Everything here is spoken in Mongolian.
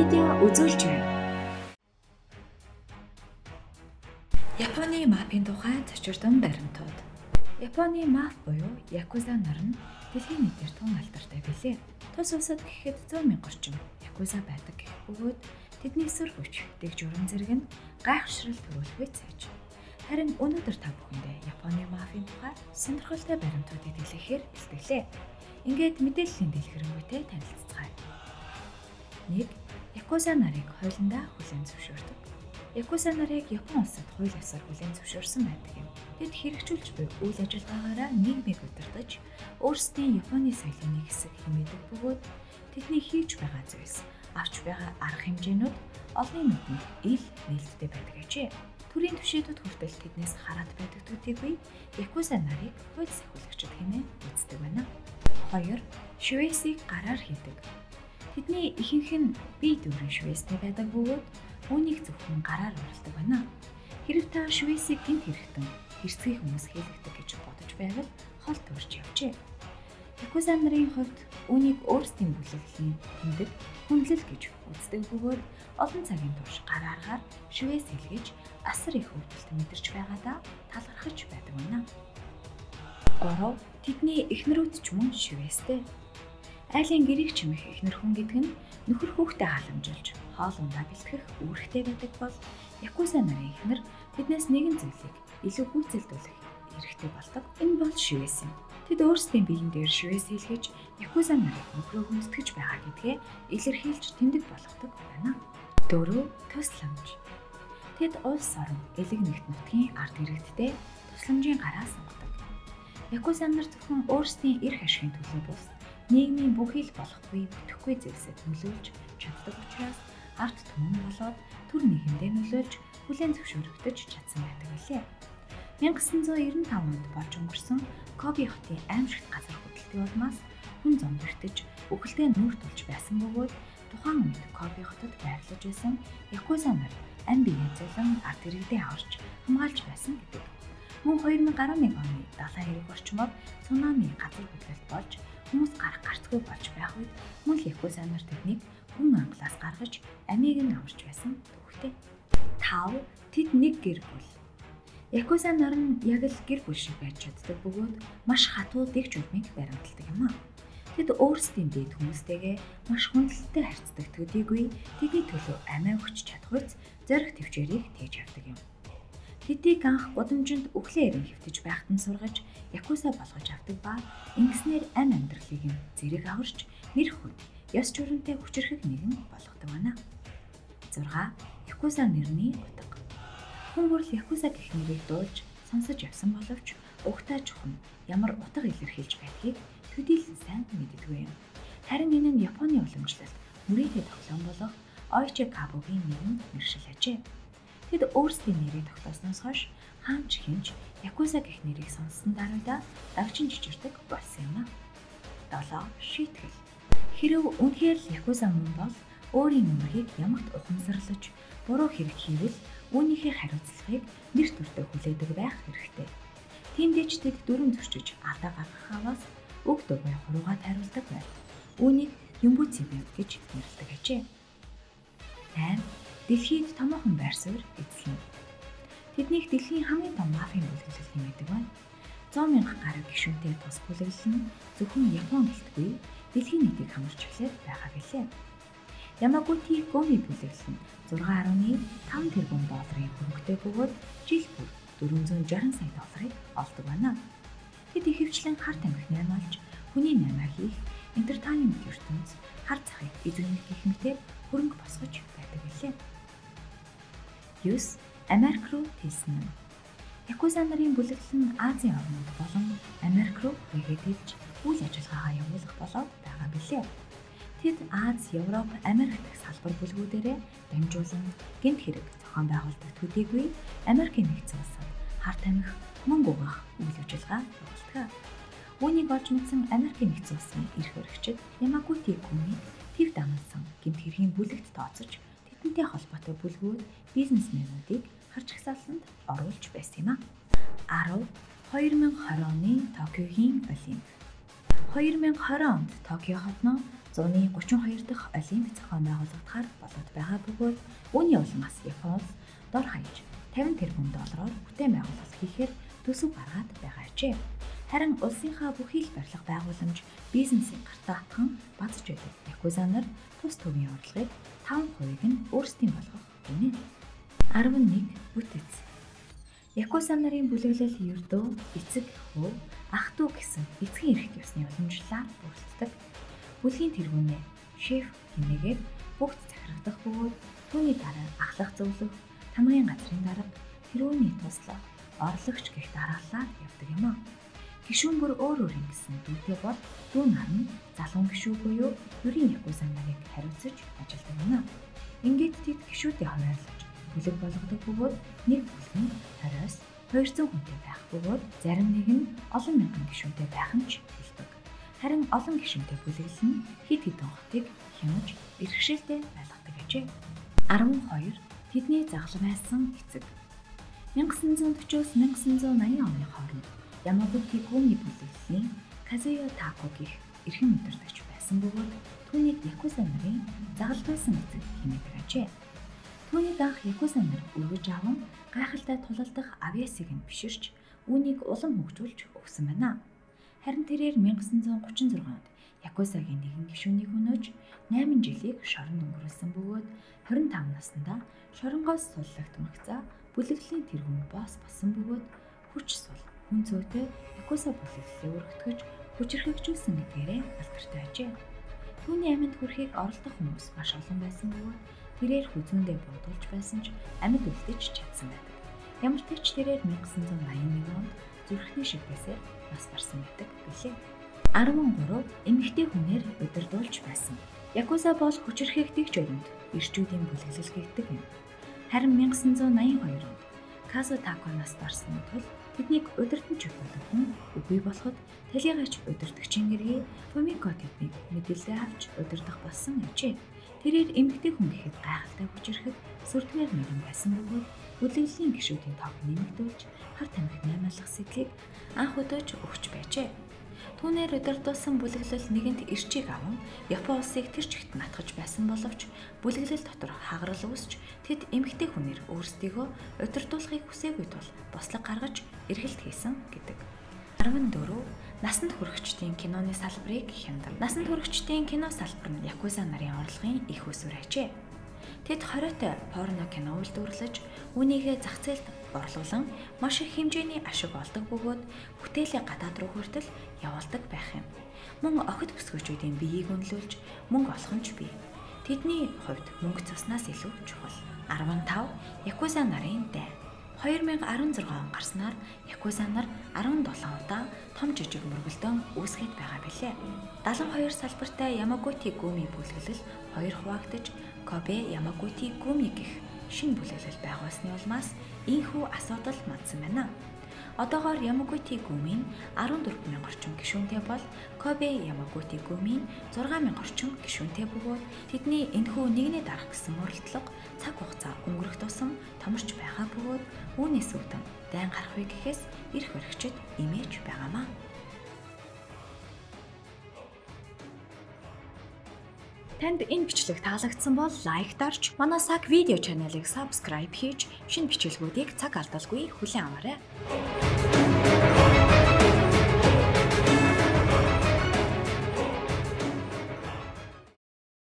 Видео үзүүлж байна. Японы мапын тухай зочирдон баримтууд. Японы мап буюу Якуза нар нь дэлхийн нийтээр тун алдартай билээ. Тус улсад гэхэд 100,000 орчим Якуза байдаг гэх бөгөөд тэдний эсрэг хүч, дэг журам зэрэг нь гайхшрал төрүүлэхүй цааж. Харин өнөөдөр та бүхэндээ Японы мафийн тухай сонирхолтой баримтуудыг дэлгэхээр бэлтгэлээ. Ингээд мэдээллийн дэлгэрэнгүй танилццгаая. 1. Якуза нарыг хуулиндаа хүлээн зөвшөөрдөг. Якуза нарыг Япон улсад хууль ёсоор хүлээн зөвшөөрсөн байдаг юм. Тэд хэрэгжүүлж буй үйл ажиллагаагаараа нийгмийг удирдах, өөрсдийн Японы соёлын нэг хэсэг хэмээдэг бөгөөд тэдний хийж байгаа зүйлс, авч байгаа арга хэмжээнүүд олонний нүдэнд ил нээлттэй байдаг ажээ. Төрийн түвшинүүд хүртэл тэднээс хараад байдаг төдийгүй Якуза нарыг хууль сахиулагчид хэмээн үздэг байна. 2. Шүвэсийг гараар хийдэг. Тэдний ихэнх нь бие дүүрэн шүвэстэй байдаг бөгөөд үүнийг зөвхөн гараар уралдаг байна. Хэрв та шүвэсийг гинт хэрэгтэн хэрцгий хүмүүс хийлэгдэг гэж бодож байвал хол төрж явжээ. Якуза нарын хувьд үүнийг өөрсдийн бүлэглэлийн тэмдэг хүндлэл гэж үздэг бөгөөд олон цагийн турш гарааргаар шүвэс хийлгэж асар их өвдөлт мэдэрч байгаадаа талархаж байдаг байна. 3. Тэдний эхнэрүүд ч мөн шүвэстэй. Айлын гэрийг чимэх эхнэр хүн гэдэг нь нөхөр хүүхдээ халамжилж хоол ундаа бэлтгэх үүрэгтэй байдаг бол Якуза нарын эхнэр тэднээс нэгэн зүйлийг илүү гүйцэлдүүлэх эрхтэй болдог. Энэ бол шүвэс юм. Тэд өөрсдийн биеийн дээр шүвэс хийлгэж Якуза нарыг нөхрөө хүндэтгэж байгаа гэдгээ илэрхийлж тэмдэг болгодог байна. 4. Тусламж. Тэд улс орон элэг нэгт нутгийн ард иргэдтэй тусламжийн гараа сонгодог. Якуза нар зөвхөн өөрсдийн эрх ашигын төлөө бус нийгмийн бүхий л болохгүй бүтэхгүй зүйлсэд нөлөөлж чаддаг учраас арт түмэн болоод төр нийгэмдээ нөлөөлж хүлээн зөвшөөрөгдөж чадсан байдаг билээ. 1995 онд болж өнгөрсөн Коби хотын аимшигт газар хөдлөлтийн улмаас хүн зомбиртэж үхэлдээ нүүр тулж байсан бөгөөд тухайн үед Коби хотод байрлаж байсан Якуза нар амь биеэ зулан ард иргэдээ аварч хамгаалж байсан гэдэг. Мөн 2011 оны далайн хэрэг орчмоор цунами газар хөдлөлт болж хүмүүс гарах гарцгүй болж байх үед мөн Якуза нар тэднийг хүн амглаас гаргаж амийг нь аварч байсан түүхтэй. 5. Тэд нэг гэр бүл. Якуза нар нь яг л гэр бүл шиг байж чаддаг бөгөөд маш хатуу дэг журмыг баримталдаг юм а. Тэд өөрсдийн дэд хүмүүстэйгээ маш хүндэлтэй харьцдаг төдийгүй тэдний төлөө амиа өгч чадахуйц зориг төвчээрийг тээж авдаг юм. Тэдийг анх гудамжинд өглөө эрен хөвтөж байхад нь сургаж Якуза болгож авдаг ба ингэснээр амь амьдралыг нь зэрэг аварч нэр хүнд ёс журамтай хүчрхэг нэгэн болгодог байна. 6. Якуза нэрний утга. Хүн бүрл Якуза гэх нэрийг дуулж сонсож явсан боловч угтаа чухам ямар утга илэрхийлж байдгийг төдийлөн сайн мэддэггүй юм. Харин энэ нь Японы уламжлалт мөрөөдөө тоглоом болох Ойче Кабугийн нэгэн нэршил ажээ. Тэд өөрсдийн нэрийг тогтоосноос хойш хаанч хинч Якуза гэх нэрийг сонссон даруйда дагчин жижигдэг болсон юм а. 7. Шийтгэл. Хэрв үнэхээр л Якуза мөн бол өөрийн өмөргийг ямагт ухамсарлаж буруу хэрэг хийвэл үүнийхээ хариуцлагыг нэр төртөө хүлээдэг байх хэрэгтэй. Тиймдээч тэд дүрм зөрчиж алдаа гаргахаас үг дуугүй хуруугаад хариулдаг байв. Үүнийг Юмбуцибэ гэж нэрлэдэг ажээ. 8. Дэлхийд томоохон байр суурь эзлэнэ. Тэднийг дэлхийн хамгийн том мафийн бүлэглэл нэмэгдэг байна. 100,000 гаруй гишүүнтэй тус бүлэглэл нь зөвхөн Япон гэлтгүй дэлхийн нийтийг хамарч эхлээд байгаа билээ. Ямагути Гоми бүлэглэл нь 6.5 тэрбум долларын хөрөнгөтэй бөгөөд жил бүр 460 сая долларыг олдог байна. Тэд ихэвчлэн хар тамхи наймаалж, хүний наймаа хийх, энтертайнмент ертөнц, хар захыг эзэмнэх гэх мэтээр хөрөнгө босгож байдаг билээ. 9. Америк руу тэлсэн нь. Якуза нарын бүлэглэл нь Азийн орнууд болон Америк руу нэгэдэлж үйл ажиллагаагаа явуулах болоод байгаа билээ. Тэд Аз, Европ, Америк дэх салбар бүлгүүдээрээ дамжуулан гэмт хэрэг зохион байгуулдаг төдийгүй Америкийн нэгдсэн улсад хар тамхи мөнгө угаах үйл ажиллагаа явуулдаг. Үүнийг олж мэдсэн Америкийн нэгдсэн улсын эрх баригчид Ямагути Гоми тэв дамнасан гэмт хэргийн бүлэгт тооцож тэдэнтэй холбоотой бүлгүүд бизнесмэнүүдийг харж ихсаалсанд оруулж байсан юм а. 10. 2020 оны Токиогийн Олимп. 2020 онд Токио хотноо 132 дахь олимпиц зохион байгуулагдахаар болоод байгаа бөгөөд үүний улмаас Японоос дор хаяж 50 тэрбум доллараар бүтээн байгуулалт хийхээр төсөв гаргаад байгаа ажээ. Харин улсынхаа бүхий л барилга байгууламж бизнесийг гартаа атхан базж байдаг Якуза нар тус төвийн орлогыг 5%-ийг нь өөрсдийн болгох гинэ. 11 бүтэц. Якуза нарын бүлэглэл ердөө эцэг хөө, ах дүү гэсэн эцгийн эрхт ёсны уламжлалаар бүрддэг. Бүлгийн тэргүүнээ шеф хэмээгээд бүгд захирагдах бөгөөд түүний дараа ахлах зөвлөх, тамгын газрын дарга, тэрүүний туслах, орлогч гэх дараалал явдаг юм а. Гишүүн бүр өөр ингэсэн дүүтэй бол дүү нар нь залуун гишүү буюу ерийн Якуза нарыг хариуцаж ажилладаг юм а. Ингээд тэд гишүүдэд хуваарлаж бүлэг болгодог бөгөөд нэг бүлэг нь 20-200 хүнтэй байх бөгөөд зарим нэг нь олон мянган гишүүнтэй байх нь ч хэлдэг. Харин олон гишүүнтэй бүлэглэл нь хэд хэдэн хотыг хянаж иргэшээлтэй байлгадаг ажээ. 12 тэдний загалмайсан эцэг. 1940-с 1980 оны хооронд Ямагути гүний бүлэглэлийн Казуя Тако гэх эрхэм удирдагч байсан бөгөөд түүнийг Якуза нарын загалмайсан эцэг хэмээдэг ажээ. Түүнийг анх Якуза нар өргөж аван гайхалтай тулалдах авиасыг нь биширч үүнийг улам хөгжүүлж өгсөн байна. Харин тэрээр 1936 онд Якузагийн нэгэн гишүүнийг өнөөж 8 жилийг шоронд өнгөрүүлсэн бөгөөд 25 наснда шоронгоос суллагдмагцаа бүлэглэлийн тэргүүн босс болсон бөгөөд хүч сул хүн зүйтэй Якуза бүлэглэлээ өргөтгөж хүчирхэгжүүлсэн гэдгээрээ алдартай ажээ. Түүний амьд хүрэхийг оролдох хүмүүс маш олон байсан бөгөөд тэрээр хүзүүндээ буудуулж байсан ч амьд үлдэж чадсан байдаг. Ямар ч ч тэрээр 1981 онд зүрхний шигтээсээр нас барсан байдаг билээ. 13 эмэгтэй хүнээр удирдуулж байсан. Якуза бол хүчирхэгдэх жолонд ирчүүдийн бүлэглэл гэдэг юм. Харин 1982 онд Казу Тако нас барсан тул тэднийг удирдах болох хүн үгүй болоход талигач удирдагчийн гэрээ Фумико тэднийг мэдээлэл авч удирдах болсон ажээ. Тэрээр эмэгтэй хүн гэхэд гайхалтай хүчирхэг сүрдмээр нэгэн байсан бөгөөд бүлэглэлийн гишүүдийн тоог нэмэгдүүлж хар тамхи наймаалах сэтлийг анх удаач өгч байжээ. Түүнээр удирдуулсан бүлэглэл нэгэнт ирчийг аван Япон улсыг тэр чигт натгаж байсан боловч бүлэглэл дотор хагарал үүсч тэд эмэгтэй хүнээр өөрсдийгөө удирдуулахыг хүсээгүй тул бослог гаргаж эргэлт хийсэн гэдэг. 14 насанд хүрэхчдийн киноны салбарыг хяндаг. Насанд хүрэхчдийн кино салбар нь Якуза нарын орлогын их усүр ажээ. Тэд 20-т порно кино үйлдвэрлэж, үүнийгээ зах зээлд орлуулан маш их хэмжээний ашиг олдог бөгөөд бүтээлээ гадаад руу хүртэл явуулдаг байх юм. Мөн охид бүсгүйчүүдийн биеийг өнлүүлж мөнгө олох нь ч бий. Тэдний хувьд мөнгө цуснаас илүү чухал. 15 Якуза нарын дай. 2016 он гарснаар Якуза нар 17 удаа том жижиг мөргөлдөөн үүсгэж байгаа билээ. 72 салбартай Ямагути гүми бүлэглэл 2 хуваагдаж Кобе Ямагути гүми гэх шинэ бүлэглэл байгуулсны улмаас ийхүү асуудал мандсан байна. Одоогоор Ямагути гүмийн 14,000 орчим гишүүнтэй бол Кобе Ямагути гүмийн 6,000 орчим гишүүнтэй бөгөөд тэдний энэхүү нэгний дарах гэсэн мөрөлдлөг цаг хугацаа өнгөрөх тусам томорч байгаа бөгөөд үүнээс үүдэн дайн гарах вэ гэхээс эрх баригчид имэж байгаамаа. Танд энэ бичлэг таалагдсан бол лайк дарж, манай саг видео чаналыг subscribe хийж, шинэ бичлэгүүдийг цаг алдалгүй хүлээн аваарай.